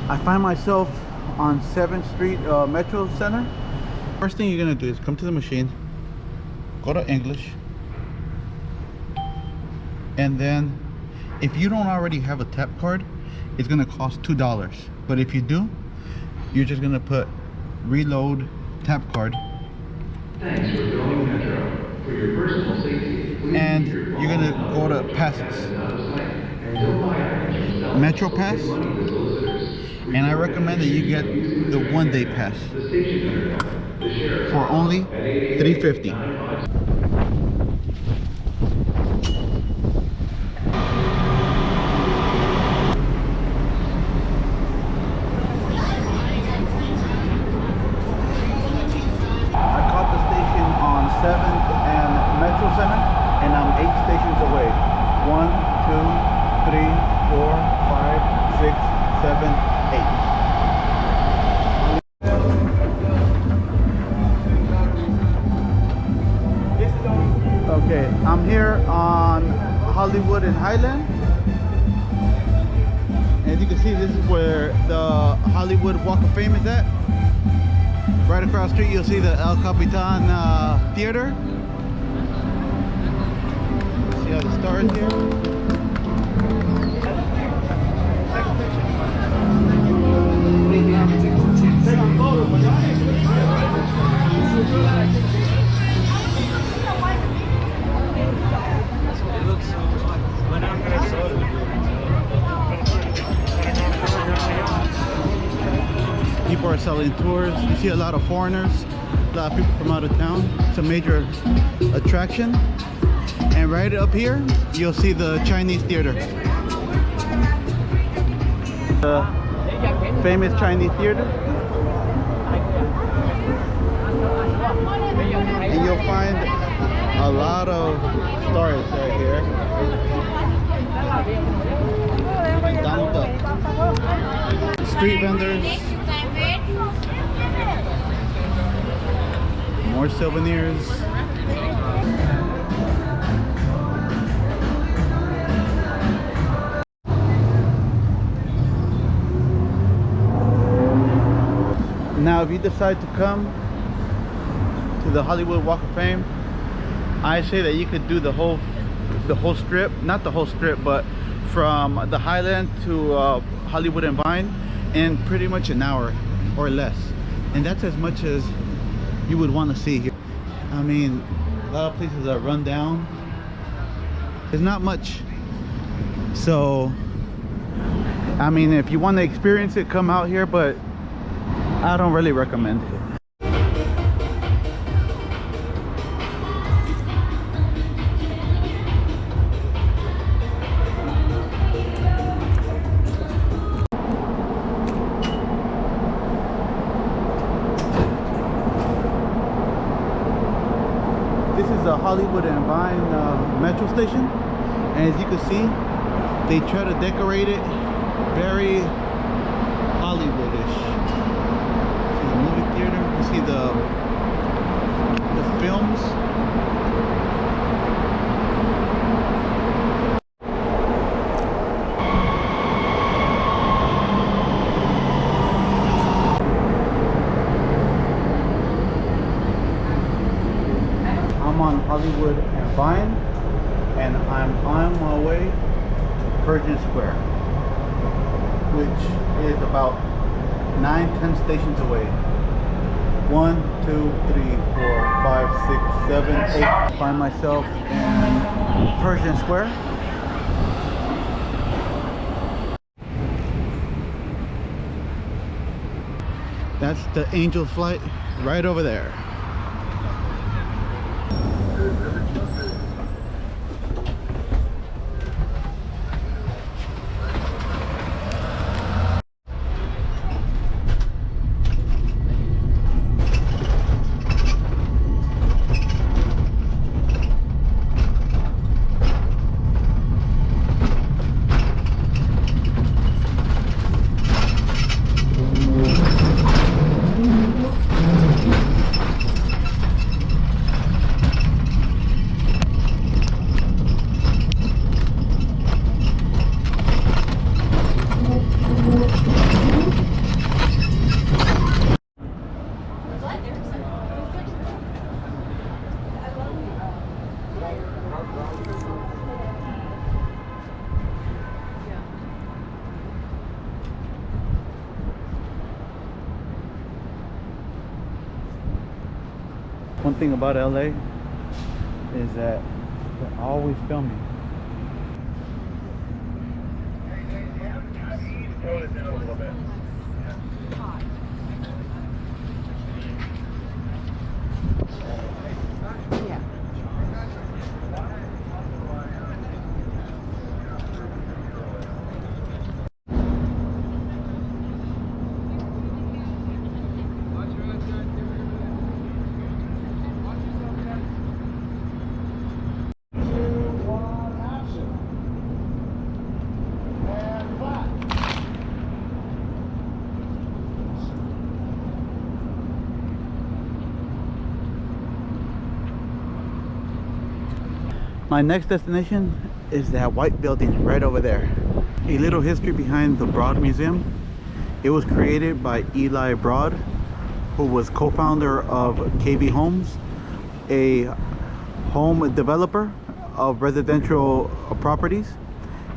I find myself on 7th Street Metro Center. First thing you're gonna do is come to the machine, go to English, and then if you don't already have a tap card, it's gonna cost $2. But if you do, you're just gonna put reload tap card. Thanks for calling Metro. For your personal safety, and you're gonna go to passes, Metro Pass, and I recommend that you get the 1-day pass for only $3.50. I caught the station on 7th and Metro Center, and I'm 8 stations away. 1, 2, 3, 4, 5, 6, 7, 8. Okay, I'm here on Hollywood and Highland. As you can see, this is where the Hollywood Walk of Fame is at. Right across the street, you'll see the El Capitan Theater. See how the stars here? People are selling tours. You see a lot of foreigners, a lot of people from out of town. It's a major attraction. And right up here, you'll see the Chinese theater. The famous Chinese theater. And you'll find a lot of stars right here. Donald Duck. Street vendors. More souvenirs. Now if you decide to come to the Hollywood Walk of Fame, I say that you could do the whole strip, not the whole strip, but from the Highland to Hollywood and Vine in pretty much an hour or less. And that's as much as you would want to see here. I mean, a lot of places are run down. There's not much. So, I mean, if you want to experience it, come out here, but I don't really recommend it. This is a Hollywood and Vine metro station, and as you can see, they try to decorate it very Hollywoodish. See the movie theater, you see the films. I'm on Hollywood and Vine, and I'm on my way to Pershing Square, which is about 9-10 stations away. 1, 2, 3, 4, 5, 6, 7, 8. I find myself in Pershing Square. That's the Angel flight right over there. One thing about LA is that they're always filming. My next destination is that white building right over there. A little history behind the Broad Museum. It was created by Eli Broad, who was co-founder of KB Homes, a home developer of residential properties,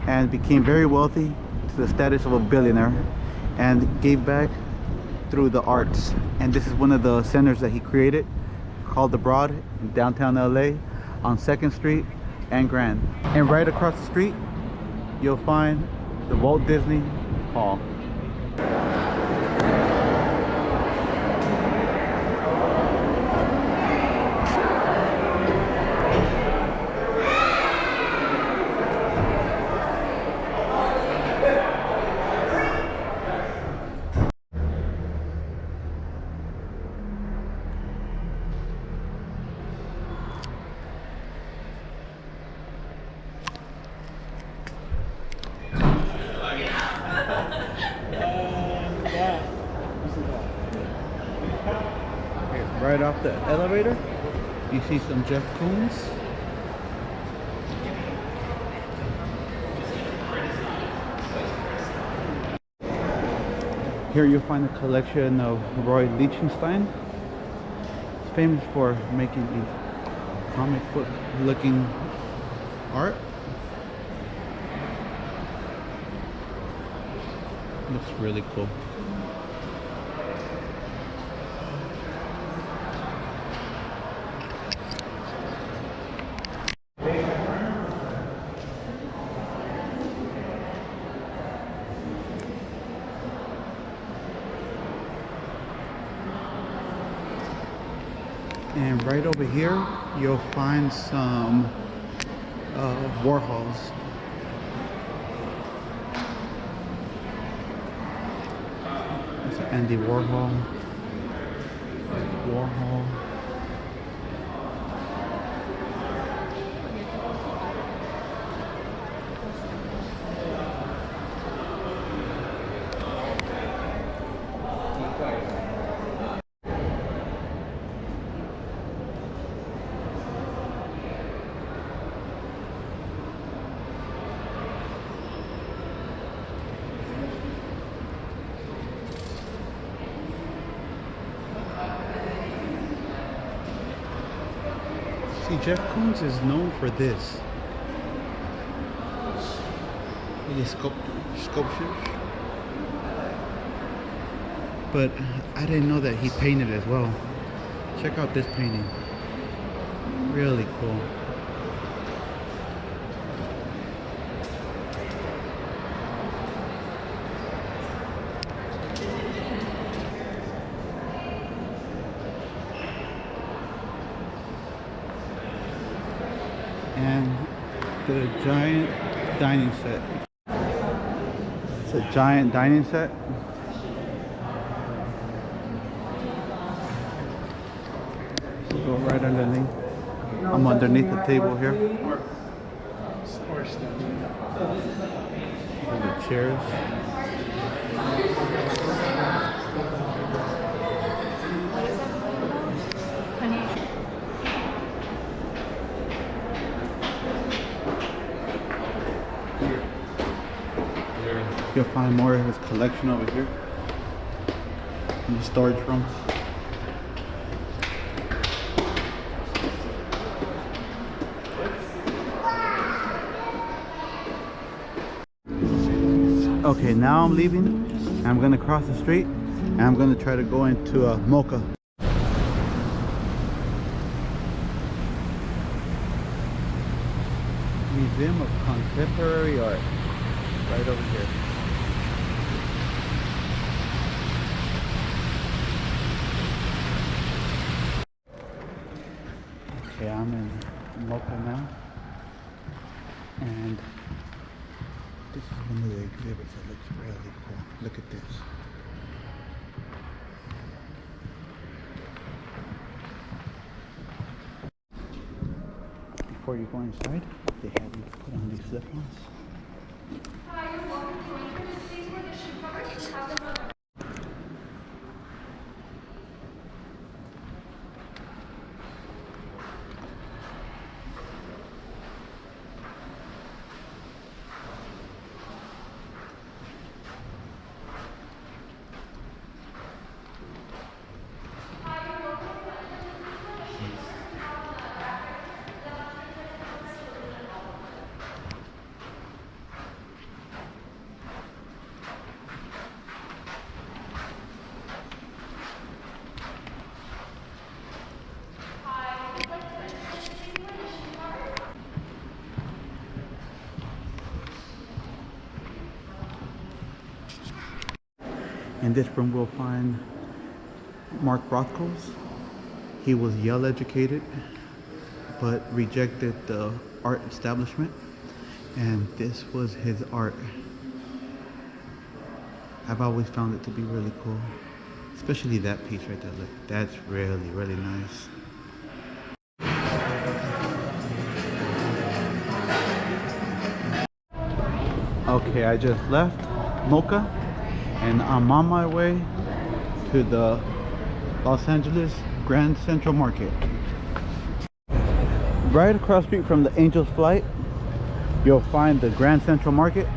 and became very wealthy to the status of a billionaire, and gave back through the arts. And this is one of the centers that he created, called the Broad, in downtown LA on 2nd Street and Grand. And right across the street you'll find the Walt Disney Hall. Right off the elevator, you see some Jeff Koons. Here you'll find a collection of Roy Lichtenstein. He's famous for making these comic book looking art. Looks really cool. And right over here, you'll find some Warhols. That's Andy Warhol. Warhol. See, Jeff Koons is known for this. These sculptures. But I didn't know that he painted as well. Check out this painting. Really cool. And the giant dining set. It's a giant dining set. Go right underneath. I'm underneath the table here. And the chairs. You'll find more of his collection over here in the storage room. Okay, now I'm leaving. I'm gonna cross the street and I'm gonna try to go into MOCA. Museum of Contemporary Art, right over here. Okay, I'm in MOCA now, and this is one of the exhibits that looks really cool. Look at this. Before you go inside, they have you put on these slip-ons. Hi, you're welcome to enter. Please wear the shoe covers and have them on. In this room we'll find Mark Rothko's. He was Yale educated but rejected the art establishment, and this was his art. I've always found it to be really cool, especially that piece right there. Look, that's really, really nice. Okay, I just left MOCA and I'm on my way to the Los Angeles Grand Central Market. Right across the street from the Angel's Flight, you'll find the Grand Central Market.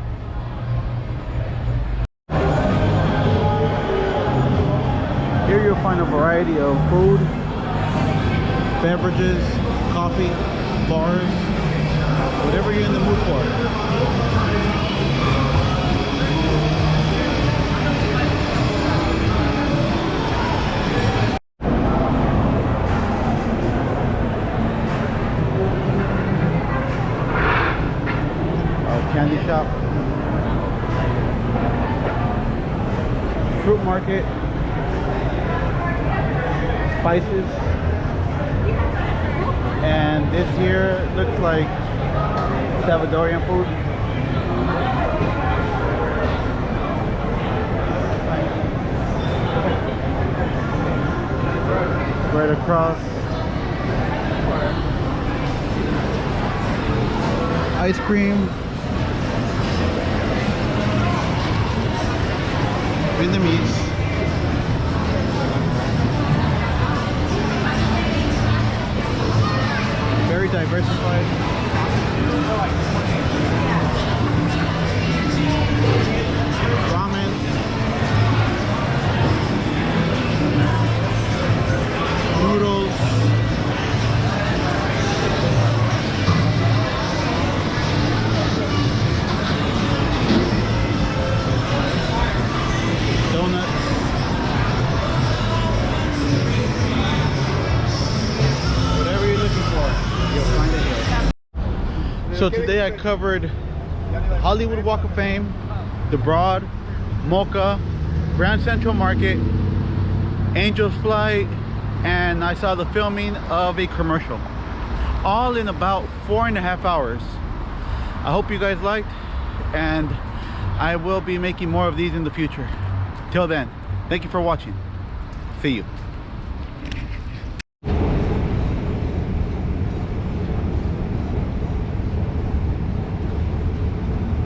Here you'll find a variety of food, beverages, coffee, bars, whatever you're in the mood for. Candy shop, fruit market, spices, and this here looks like Salvadorian food. Right across, ice cream, Vietnamese, very diversified. Ramen, noodles, donuts, whatever you're looking for, you'll find it here. So today I covered Hollywood Walk of Fame, the Broad, MOCA, Grand Central Market, Angel's Flight, and I saw the filming of a commercial, all in about 4.5 hours. I hope you guys liked, and I will be making more of these in the future. Till then, thank you for watching. See you.